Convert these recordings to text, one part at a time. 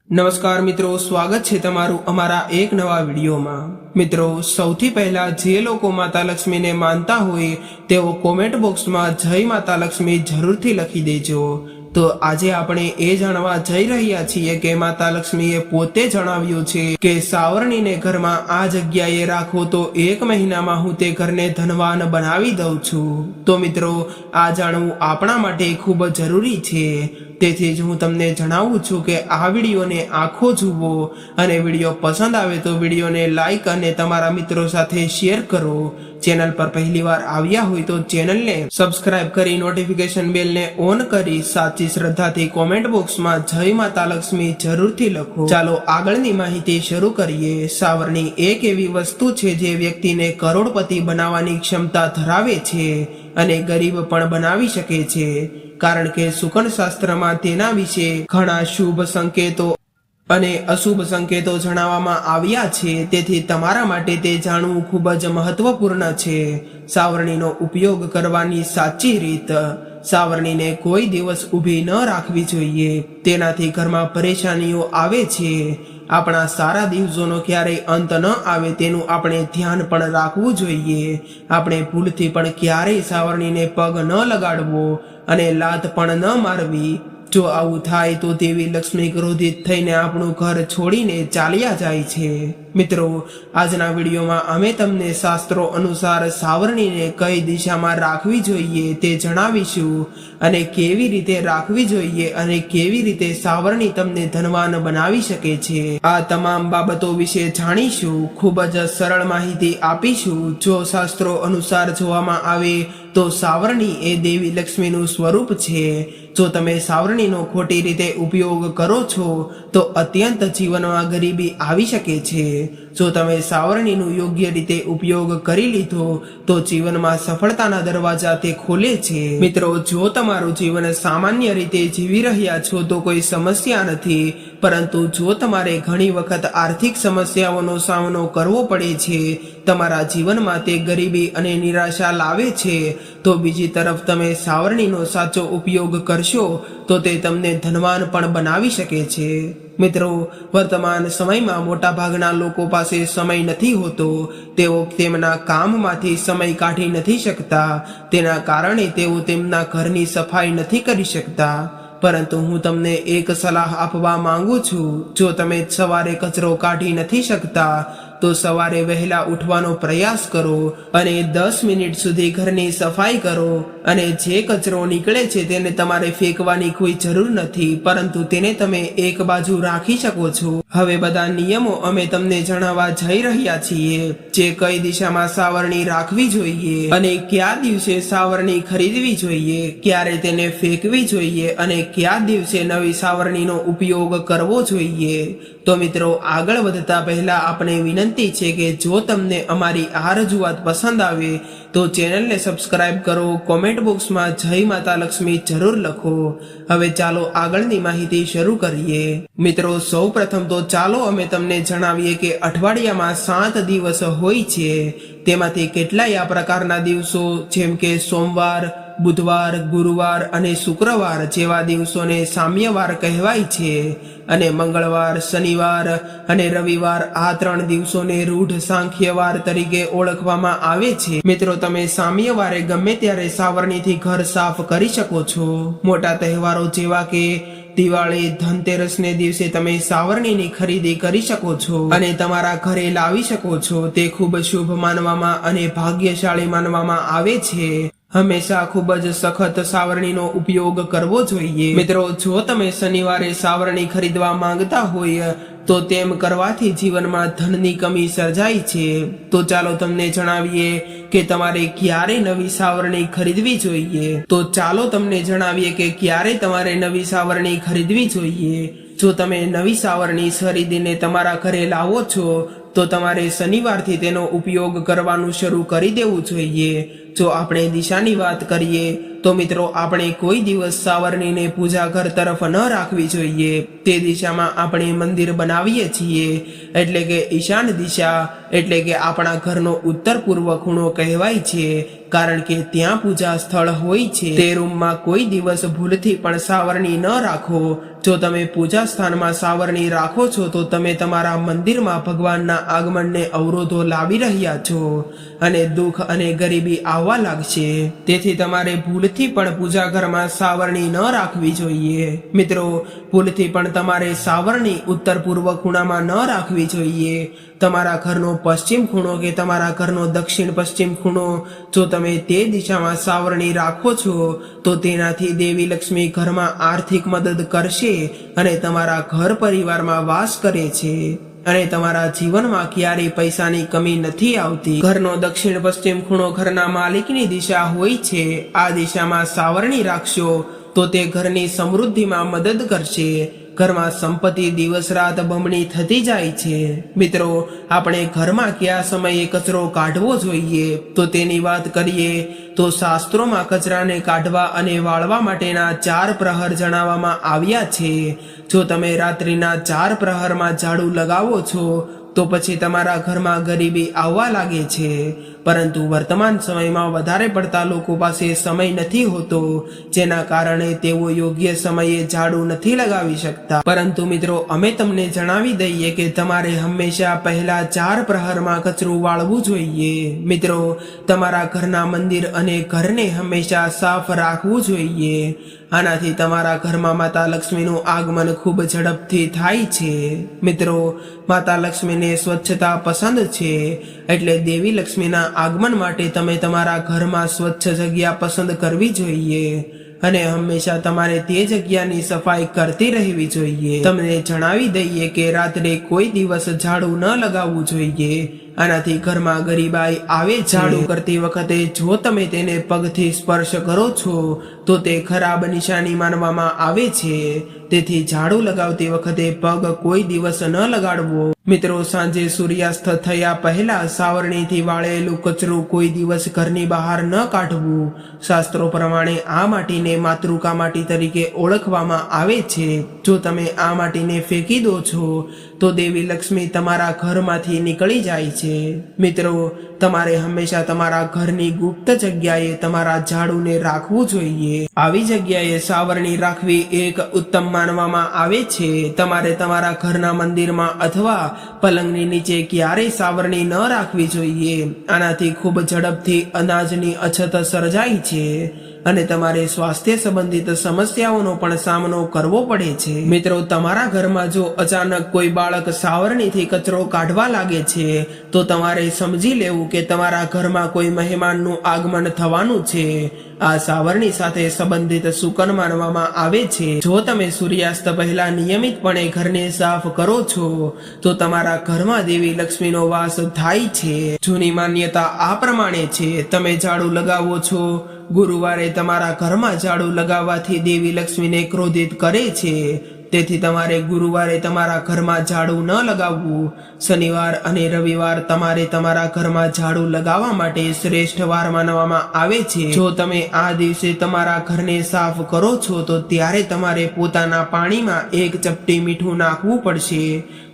નમસ્કાર મિત્રો, સ્વાગત છે તમારું અમારા એક નવા વિડીયોમાં। મિત્રો, સૌથી પહેલા જે લોકો માતા લક્ષ્મીને માનતા હોય તેઓ કોમેન્ટ બોક્સમાં જય માતા લક્ષ્મી જરૂરથી લખી દેજો। તો આજે આપણે એ જાણવા જઈ રહ્યા છીએ કે માતા લક્ષ્મીએ પોતે જણાવ્યું છે કે સાવરણીને ઘરમાં આ જગ્યાએ રાખો તો 1 મહિનામાં હું તે ઘરને ધનવાન બનાવી દઉં છું। તો મિત્રો, આ જાણવું આપણા માટે ખૂબ જરૂરી છે। તેથી જ હું તમને જણાવું છું કે આ વિડીયોને આખો જુઓ અને વિડીયો પસંદ આવે તો વિડીયોને લાઈક અને તમારા મિત્રો સાથે શેર કરો। ચેનલ પર પહેલીવાર આવ્યા હોય તો ચેનલને સબસ્ક્રાઇબ કરી નોટિફિકેશન બેલને ઓન કરી સાચી શ્રદ્ધાથી કોમેન્ટ બોક્સમાં જય માતા લક્ષ્મી જરૂરથી લખો। ચાલો આગળની માહિતી શરૂ કરીએ। સાવરણી એક એવી વસ્તુ છે જે વ્યક્તિને કરોડપતિ બનાવવાની ક્ષમતા ધરાવે છે અને ગરીબ પણ બનાવી શકે છે, કારણ કે શુકન શાસ્ત્રમાં તેના વિશે ઘણા શુભ સંકેતો અને અશુભ સંકેતો જણાવવામાં આવ્યા છે। તેથી તમારા માટે તે જાણવું ખૂબ જ મહત્વપૂર્ણ છે। સાવરણીનો ઉપયોગ કરવાની સાચી રીત। સાવરણીને કોઈ દિવસ ઊભી ન રાખવી જોઈએ, તેનાથી ઘરમાં પરેશાનીઓ આવે છે। આપણા સારા દિવસોનો ક્યારેય અંત ન આવે તેનું આપણે ધ્યાન પણ રાખવું જોઈએ। આપણે ભૂલથી પણ ક્યારેય સાવરણીને પગ ન લગાડવો અને લાત પણ ન મારવી। જો આવું થાય તો દેવી લક્ષ્મી ક્રોધિત થઈને આપણું ઘર છોડીને ચાલ્યા જાય છે। મિત્રો, આજના વિડીયોમાં અમે તમને શાસ્ત્રો અનુસાર સાવરણીને કઈ દિશામાં રાખવી જોઈએ તે જણાવીશું અને કેવી રીતે રાખવી જોઈએ અને કેવી રીતે સાવરણી તમને ધનવાન બનાવી શકે છે। આ તમામ બાબતો વિશે જાણીશું। ખૂબ જ સરળ માહિતી આપીશું। જો શાસ્ત્રો અનુસાર જોવામાં આવે તો સાવરણી એ દેવી લક્ષ્મીનું સ્વરૂપ છે। જો તમે સાવરણીનો ખોટી રીતે ઉપયોગ કરો છો તો અત્યંત જીવનમાં ગરીબી આવી શકે છે। જો તમે સાવરણીનું યોગ્ય રીતે ઉપયોગ કરી લીધો તો જીવનમાં સફળતાના દરવાજા તે ખોલે છે। મિત્રો, જો તમારું જીવન સામાન્ય રીતે જીવી રહ્યા છો તો કોઈ સમસ્યા નથી, પરંતુ જો તમારે ઘણી વખત આર્થિક સમસ્યાઓનો સામનો કરવો પડે છે, તમારા જીવનમાં તે ગરીબી અને નિરાશા લાવે છે, તો બીજી તરફ તમે સાવરણીનો સાચો ઉપયોગ કરશો તો તે તમને ધનવાન પણ બનાવી શકે છે। મિત્રો, વર્તમાન સમયમાં મોટા ભાગના લોકો પાસે સમય નથી હોતો। તેઓ તેમના કામમાંથી સમય કાઢી નથી શકતા, તેના કારણે તેઓ તેમના ઘરની સફાઈ નથી કરી શકતા। પરંતુ હું તમને એક સલાહ આપવા માંગુ છું। જો તમે સવારે કચરો કાઢી નથી શકતા તો સવારે વહેલા ઉઠવાનો પ્રયાસ કરો અને 10 મિનિટ સુધી ઘરની સફાઈ કરો અને જે કચરો નીકળે છે તેને તમારે ફેંકવાની કોઈ જરૂર નથી, પરંતુ તેને તમે એક બાજુ રાખી શકો છો। હવે બધા નિયમો અમે તમને જણાવવા જઈ રહ્યા છીએ, જે કઈ દિશામાં સાવરણી રાખવી જોઈએ અને કયા દિવસે સાવરણી ખરીદવી જોઈએ, ક્યારે તેને ફેંકવી જોઈએ અને કયા દિવસે નવી સાવરણીનો ઉપયોગ કરવો જોઈએ। તો મિત્રો, આગળ વધતા પહેલા આપણે વિનંતી છે કે જો તમને અમારી આ રજૂઆત પસંદ આવે તો ચેનલને સબસ્ક્રાઇબ કરો, કોમેન્ટ બોક્સમાં જય માતા લક્ષ્મી જરૂર લખો। હવે ચાલો આગળની માહિતી શરૂ કરીએ। મિત્રો, સૌ પ્રથમ તો ચાલો અમે તમને જણાવીએ કે અઠવાડિયામાં 7 દિવસ હોય છે, તેમાંથી કેટલાય આ પ્રકારના દિવસો જેમ કે સોમવાર, બુધવાર, ગુરુવાર અને શુક્રવાર જેવા દિવસોને સામ્યવાર કહેવાય છે અને મંગળવાર, શનિવાર અને રવિવાર આ 3 દિવસોને રૂઢ સાંખ્યવાર તરીકે ઓળખવામાં આવે છે। મિત્રો, તમે સામ્યવારે ગમે ત્યારે સાવરણીથી ઘર સાફ કરી શકો છો। મોટા તહેવારો જેવા કે દિવાળી, ધનતેરસને દિવસે તમે સાવરણીની ખરીદી કરી શકો છો અને તમારા ઘરે લાવી શકો છો। તે ખૂબ શુભ માનવામાં અને ભાગ્યશાળી માનવામાં આવે છે। હંમેશા ખૂબ જ સખત સાવરણીનો ઉપયોગ કરવો જોઈએ। મિત્રો, જો તમે શનિવારે સાવરણી ખરીદવા માંગતા હોય તો તેમ કરવાથી જીવનમાં ધનની કમી સર્જાય છે। તો ચાલો તમને જણાવીએ કે તમારે ક્યારે નવી સાવરણી ખરીદવી જોઈએ। તો ચાલો તમને જણાવીએ કે ક્યારે તમારે નવી સાવરણી ખરીદવી જોઈએ। જો તમે નવી સાવરણી ખરીદીને તમારા ઘરે લાવો છો તો તમારે શનિવારથી તેનો ઉપયોગ કરવાનું શરૂ કરી દેવું જોઈએ। જો આપણે દિશાની વાત કરીએ તો મિત્રો, આપણે કોઈ દિવસ સાવરણીને પૂજા ઘર તરફ ન રાખવી જોઈએ। તે દિશામાં આપણે મંદિર બનાવીએ છીએ, એટલે કે ઈશાન દિશા એટલે કે આપણા ઘરનો ઉત્તર પૂર્વ ખૂણો કહેવાય છે, કારણ કે ત્યાં પૂજા સ્થળ હોય છે. તે રૂમમાં કોઈ દિવસ ભૂલથી પણ સાવરણી ન રાખો. જો તમે પૂજા સ્થાનમાં સાવરણી રાખો છો તો તમે તમારા મંદિરમાં ભગવાનના આગમનને અવરોધો લાવી રહ્યા છો અને દુઃખ અને ગરીબી આવવા લાગશે. તેથી તમારે ભૂલથી પણ પૂજા ઘરમાં સાવરણી ન રાખવી જોઈએ. મિત્રો, ભૂલથી પણ તમારે સાવરણી ઉત્તર પૂર્વ ખૂણામાં ન રાખવી જોઈએ. તમારા ઘરનો પશ્ચિમ ખૂણો કે તમારા ઘરનો દક્ષિણ પશ્ચિમ ખૂણો, જો તમે તે દિશામાં સાવરણી રાખો છો તો તેનાથી દેવી લક્ષ્મી ઘરમાં આર્થિક મદદ કરશે અને તમારા ઘર પરિવારમાં વાસ કરે છે અને તમારા જીવનમાં ક્યારેય પૈસાની કમી નથી આવતી. ઘરનો દક્ષિણ પશ્ચિમ ખૂણો ઘરના માલિકની દિશા હોય છે. આ દિશામાં સાવરણી રાખશો તો તે ઘરની સમૃદ્ધિમાં મદદ કરશે. ઘરમાં સંપત્તિ દિવસ રાત બમણી થતી જાય છે. મિત્રો, આપણે ઘરમાં કયા સમયે કચરો કાઢવો જોઈએ તો તેની વાત કરીએ તો શાસ્ત્રોમાં કચરાને કાઢવા અને વાળવા માટેના 4 પ્રહર જણાવવામાં આવ્યા છે. જો તમે રાત્રિના 4 પ્રહરમાં ઝાડુ લગાવો છો તો પછી તમારા ઘરમાં ગરીબી આવવા લાગે છે. પરંતુ વર્તમાન સમયમાં વધારે પડતા લોકો પાસે સમય નથી હોતો, જેના કારણે તેઓ યોગ્ય સમયે ઝાડુ નથી લગાવી શકતા. પરંતુ મિત્રો, અમે તમને જણાવી દઈએ કે તમારે હંમેશા પહેલા 4 પ્રહરમાં કચરું વાળવું જોઈએ. મિત્રો, તમારા ઘરના મંદિર અને ઘરને હંમેશા સાફ રાખવું જોઈએ. આનાથી તમારા ઘરમાં માતા લક્ષ્મીનું આગમન ખૂબ ઝડપથી થાય છે. મિત્રો, માતા લક્ષ્મીને સ્વચ્છતા પસંદ છે, એટલે દેવી લક્ષ્મીના આગમન માટે તમે તમારા ઘરમાં સ્વચ્છ જગ્યા પસંદ કરવી જોઈએ અને હંમેશા તમારે તે જગ્યાની સફાઈ કરતી રહેવી જોઈએ. તમને જણાવી દઈએ કે રાત્રે કોઈ દિવસ ઝાડુ ન લગાવવું જોઈએ. આનાથી ઘરમાં ગરીબાઈ આવે. ઝાડુ કરતી વખતે જો તમે તેને પગથી સ્પર્શ કરો છો તો તે ખરાબ નિશાની માનવામાં આવે છે. તેથી ઝાડુ લગાવતી વખતે પગ કોઈ દિવસ ન લગાડવો. મિત્રો, સાંજે સૂર્યાસ્ત થયા પહેલા સાવરણીથી વાળેલું કચરું કોઈ દિવસ ઘરની બહાર ન કાઢવું. શાસ્ત્રો પ્રમાણે આ માટીને માતૃકા માટી તરીકે ઓળખવામાં આવે છે. જો તમે આ માટીને ફેંકી દો છો તો દેવી લક્ષ્મી તમારા ઘરમાંથી નીકળી જાય છે. મિત્રો, તમારે હંમેશા તમારા ઘરની ગુપ્ત જગ્યાએ તમારા ઝાડુને રાખવું જોઈએ. આવી જગ્યાએ સાવરણી રાખવી એક ઉત્તમ માનવામાં આવે છે. તમારે તમારા ઘરના મંદિરમાં અથવા પલંગની નીચે ક્યારેય સાવરણી ન રાખવી જોઈએ. આનાથી ખૂબ ઝડપથી અનાજની અછત સર્જાય છે અને તમારે સ્વાસ્થ્ય સંબંધિત સમસ્યાઓનો પણ સામનો કરવો પડે છે. મિત્રો, તમારા ઘરમાં જો અચાનક કોઈ બાળક સાવરણીથી કચરો કાઢવા લાગે છે તો તમારે સમજી લેવું કે તમારા ઘરમાં કોઈ મહેમાનનું આગમન થવાનું છે. આ સાવરણી સાથે સંબંધિત શુકન માનવામાં આવે છે. જો તમે સૂર્યાસ્ત પહેલા નિયમિતપણે ઘરને સાફ કરો છો તો તમારા ઘરમાં દેવી લક્ષ્મીનો વાસ થાય છે. જૂની માન્યતા આ પ્રમાણે છે. તમે ઝાડુ લગાવો છો. ગુરુવારે તમારા ઘરમાં ઝાડુ લગાવવાથી દેવી લક્ષ્મીને ક્રોધિત કરે છે. તેથી તમારે ગુરુવારે તમારા ઘરમાં ઝાડુ ન લગાવવું. શનિવાર અને રવિવાર તમારે તમારા ઘરમાં ઝાડુ લગાવવા માટે શ્રેષ્ઠ વાર માનવામાં આવે છે. જો તમે આ દિવસે તમારા ઘરને સાફ કરો છો તો ત્યારે તમારે પોતાના પાણીમાં 1 ચપટી મીઠું નાખવું પડશે.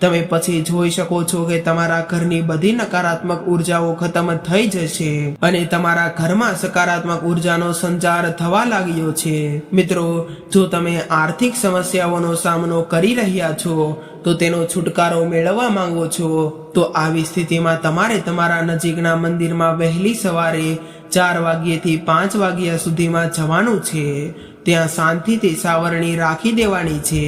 તમે પછી જોઈ શકો છો કે તમારા ઘરની બધી નકારાત્મક ઉર્જાઓ ખતમ થઈ જશે અને તમારા ઘરમાં સકારાત્મક ઉર્જાનો સંચાર થવા લાગ્યો છે. મિત્રો, જો તમે આર્થિક સમસ્યાઓનો સામનો કરી રહ્યા છો તો તેનો છુટકારો મેળવવા માંગો છો તો આવી સ્થિતિમાં તમારે તમારા નજીકના મંદિરમાં વહેલી સવારે 4 વાગ્યાથી 5 વાગ્યા સુધીમાં જવાનું છે. ત્યાં શાંતિથી સાવરણી રાખી દેવાની છે.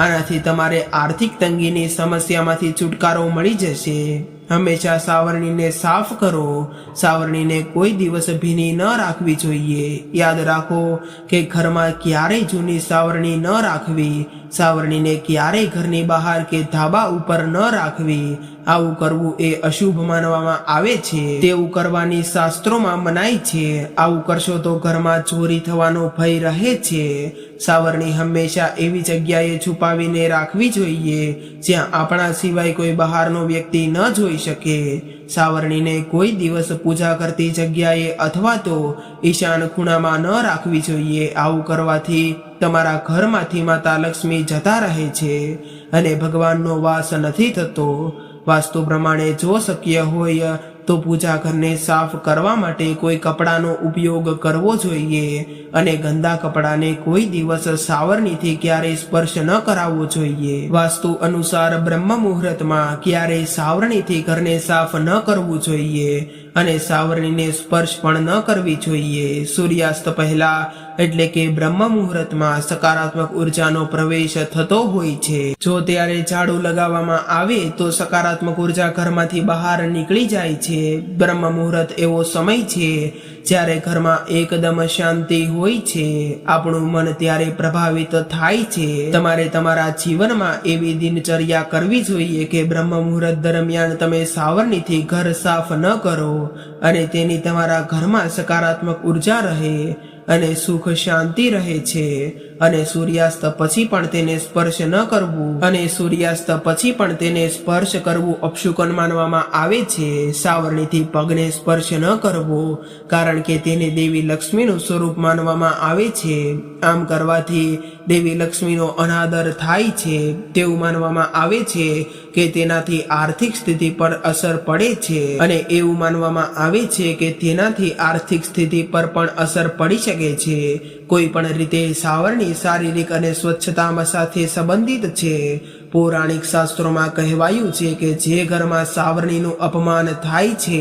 આનાથી તમારે આર્થિક તંગીની સમસ્યામાંથી છુટકારો મળી જશે. હંમેશા સાવરણીને સાફ કરો. સાવરણીને કોઈ દિવસ ભીની ન રાખવી જોઈએ. યાદ રાખો કે ઘરમાં ક્યારેય જૂની સાવરણી ન રાખવી. સાવરણીને ક્યારેય ઘરની બહાર કે ધાબા ઉપર ન રાખવી. આવું કરવું એ અશુભ માનવામાં આવે છે, તેવું કરવાની શાસ્ત્રોમાં મનાઈ છે. આવું કરશો તો ઘરમાં ચોરી થવાનો ભય રહે છે. સાવરણી હંમેશા એવી જગ્યાએ છુપાવીને રાખવી જોઈએ જ્યાં આપણા સિવાય કોઈ બહારનો વ્યક્તિ ન જોઈ શકે. સાવરણીને કોઈ દિવસ પૂજા કરતી જગ્યાએ અથવા તો ઈશાન ખૂણામાં ન રાખવી જોઈએ. આવું કરવાથી તમારા ઘરમાંથી માતા લક્ષ્મી જતા રહે છે અને ભગવાનનો વાસ નથી થતો. વાસ્તુ પ્રમાણે જો શક્ય હોય તો પૂજા ઘરને સાફ કરવા માટે કોઈ કપડાનો ઉપયોગ કરવો જોઈએ અને ગંદા કપડાને કોઈ દિવસ સાવરણીથી ક્યારેય સ્પર્શ ન કરાવવો જોઈએ. વાસ્તુ અનુસાર બ્રહ્મ મુહૂર્તમાં ક્યારેય સાવરણીથી ઘરને સાફ ન કરવું જોઈએ અને સાવરણીને સ્પર્શ પણ ન કરવી જોઈએ. સૂર્યાસ્ત પહેલા એટલે કે બ્રહ્મ મુહૂર્તમાં સકારાત્મક ઉર્જાનો પ્રવેશ થતો હોય છે. જો ત્યારે ઝાડુ લગાવવામાં આવે તો સકારાત્મક ઉર્જા ઘરમાંથી બહાર નીકળી જાય છે. બ્રહ્મ મુહૂર્ત એવો સમય છે જ્યારે ઘરમાં એકદમ શાંતિ હોય છે. આપણું મન ત્યારે પ્રભાવિત થાય છે. તમારે તમારા જીવનમાં એવી દિનચર્યા કરવી જોઈએ કે બ્રહ્મ મુહૂર્ત દરમિયાન તમે સાવરણીથી ઘર સાફ ન કરો અને તેની તમારા ઘરમાં સકારાત્મક ઉર્જા રહે અને સુખ શાંતિ રહે છે. અને સૂર્યાસ્ત પછી પણ તેને સ્પર્શ ન કરવું અને સૂર્યાસ્ત પછી પણ તેને સ્પર્શ કરવું અપશુકન માનવામાં આવે છે. સાવરણીથી પગને સ્પર્શ ન કરવો કારણ કે તેને દેવી લક્ષ્મીનું સ્વરૂપ માનવામાં આવે છે. આમ કરવાથી દેવી લક્ષ્મીનો અનાદર થાય છે. તેવું માનવામાં આવે છે કે તેનાથી આર્થિક સ્થિતિ પર અસર પડે છે અને એવું માનવામાં આવે છે કે તેનાથી આર્થિક સ્થિતિ પર પણ અસર પડી શકે છે. કોઈ પણ રીતે સાવરણી શારીરિક અને સ્વચ્છતા સાથે સંબંધિત છે. પૌરાણિક શાસ્ત્રોમાં કહેવાયું છે કે જે ઘરમાં સાવરણીનું અપમાન થાય છે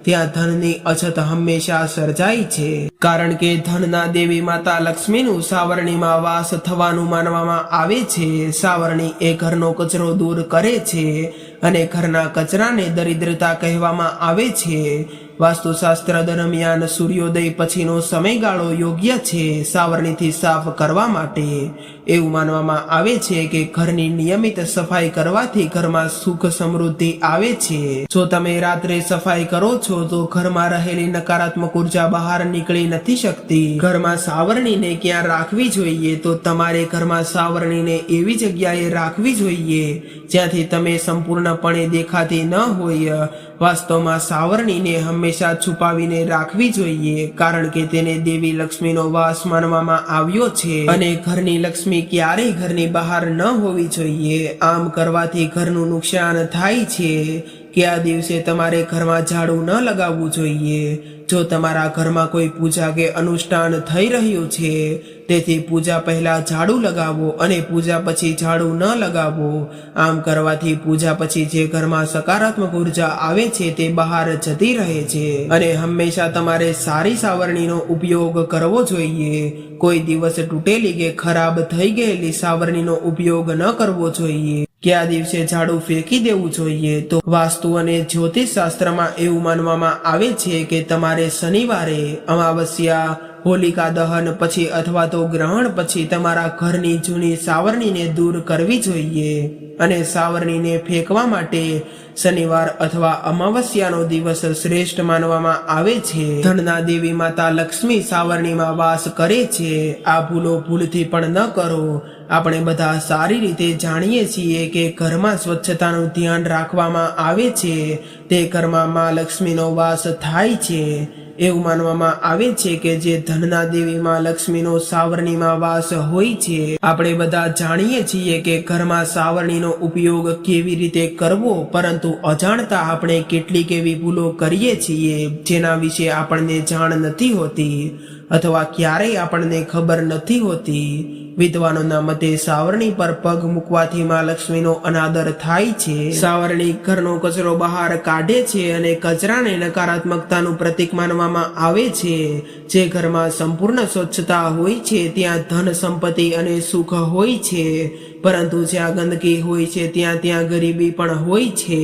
ત્યાં ધનની અછત હંમેશા સર્જાય છે, કારણ કે ધનના દેવી માતા લક્ષ્મીનું સાવરણીમાં વાસ થવાનું માનવામાં આવે છે. સાવરણી એ ઘરનો કચરો દૂર કરે છે અને ઘરના કચરાને દરિદ્રતા કહેવામાં આવે છે. વાસ્તુશાસ્ત્ર દરમિયાન સૂર્યોદય પછીનો સમયગાળો યોગ્ય છે સાવરણીથી સાફ કરવા માટે. એવું માનવામાં આવે છે કે ઘરની નિયમિત સફાઈ કરવાથી ઘરમાં સુખ સમૃદ્ધિ આવે છે. જો તમે રાત્રે સફાઈ કરો છો તો ઘરમાં રહેલી નકારાત્મક ઉર્જા બહાર નીકળી નથી શકતી. ઘરમાં સાવરણીને ક્યાં રાખવી જોઈએ તો તમારે ઘરમાં સાવરણીને એવી જગ્યાએ રાખવી જોઈએ જ્યાંથી તમે સંપૂર્ણપણે દેખાતી ન હોય. વાસ્તવમાં સાવરણીને હંમેશા છુપાવીને રાખવી જોઈએ કારણ કે તેને દેવી લક્ષ્મીનો વાસ માનવામાં આવ્યો છે અને ઘરની લક્ષ્મી ક્યારેય ઘરની બહાર ન હોવી જોઈએ. આમ કરવાથી ઘરનું નુકસાન થાય છે કે આ દિવસે તમારે ઘરમાં ઝાડુ ન લગાવવું જોઈએ. જો તમારા ઘરમાં કોઈ પૂજા કે અનુષ્ઠાન થઈ રહ્યું છે તેથી પૂજા પહેલા ઝાડુ લગાવો અને પૂજા પછી ઝાડુ ન લગાવો. આમ કરવાથી પૂજા પછી જે ઘરમાં સકારાત્મક ઉર્જા આવે છે તે બહાર જતી રહે છે અને હંમેશા તમારે સારી સાવરણીનો ઉપયોગ કરવો જોઈએ. કોઈ દિવસ તૂટેલી કે ખરાબ થઈ ગયેલી સાવરણીનો ઉપયોગ ન કરવો જોઈએ કે આ દિવસે ઝાડુ ફેંકી દેવું જોઈએ. તો વાસ્તુ અને જ્યોતિષ શાસ્ત્રમાં એવું માનવામાં આવે છે કે તમારે શનિવારે, અમાવસ્યા, હોલિકા દહન પછી અથવા તો ગ્રહણ પછી તમારા ઘરની જૂની સાવરણીને દૂર કરવી જોઈએ અને સાવરણીને ફેંકવા માટે શનિવાર અથવા અમાવસ્યાનો દિવસ શ્રેષ્ઠ માનવામાં આવે છે. ધનના દેવી માતા લક્ષ્મી સાવરણીમાં વાસ કરે છે. આ ભૂલો ભૂલથી પણ ન કરો. આપણે બધા સારી રીતે જાણીએ છીએ કે ઘરમાં સ્વચ્છતાનું ધ્યાન રાખવામાં આવે છે તે ઘરમાં માં લક્ષ્મીનો વાસ થાય છે. એવું માનવામાં આવે છે કે જે ધનના દેવી માં લક્ષ્મીનો સાવરણીમાં વાસ હોય છે. આપણે બધા જાણીએ છીએ કે ઘરમાં સાવરણીનો ઉપયોગ કેવી રીતે કરવો, પરંતુ અજાણતા આપણે કેટલીક એવી ભૂલો કરીએ છીએ જેના વિશે આપણને જાણ નથી હોતી અથવા ક્યારેય આપણને ખબર નથી હોતી. વિદ્વાનોના મતે સાવરણી પર પગ મૂકવાથી માં લક્ષ્મીનો અનાદર થાય છે. સાવરણી ઘરનો કચરો બહાર કાઢે છે અને કચરાને નકારાત્મકતાનું પ્રતીક માનવામાં આવે છે. જે ઘરમાં સંપૂર્ણ સ્વચ્છતા હોય છે ત્યાં ધન, સંપત્તિ અને સુખ હોય છે, પરંતુ જ્યાં ગંદકી હોય છે ત્યાં ગરીબી પણ હોય છે.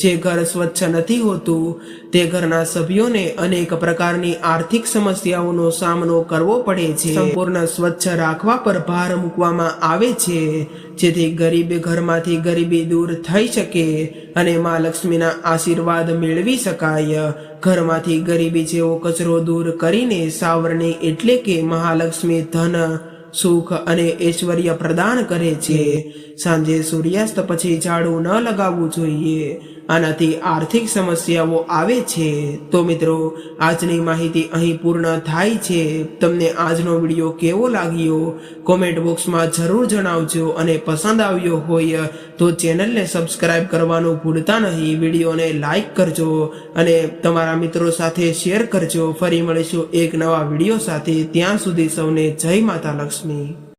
જે ઘર સ્વચ્છ નથી હોતું તે ઘરના સભ્યોને અનેક પ્રકારની આર્થિક સમસ્યાઓનો સામનો કરવો પડે છે. સંપૂર્ણ સ્વચ્છ રાખવા પર ભાર મૂકવામાં આવે છે, જેથી ગરીબ ઘરમાંથી ગરીબી દૂર થઈ શકે અને માં લક્ષ્મીના આશીર્વાદ મેળવી શકાય. ઘરમાંથી ગરીબી જેવો કચરો દૂર કરીને સાવરણી એટલે કે મહાલક્ષ્મી ધન, સુખ અને ઐશ્વર્ય પ્રદાન કરે છે. સાંજે સૂર્યાસ્ત પછી ઝાડુ ન લગાવવું જોઈએ, આનાથી આર્થિક સમસ્યાઓ આવે છે. તો મિત્રો, આજની માહિતી અહીં પૂર્ણ થાય છે. તમને આજનો વિડીયો કેવો લાગ્યો કોમેન્ટ બોક્સમાં જરૂર જણાવજો અને પસંદ આવ્યો હોય તો ચેનલને સબસ્ક્રાઇબ કરવાનું ભૂલતા નહીં. વિડીયોને લાઈક કરજો અને તમારા મિત્રો સાથે શેર કરજો. ફરી મળીશું એક નવા વિડીયો સાથે. ત્યાં સુધી સૌને જય માતા લક્ષ્મી.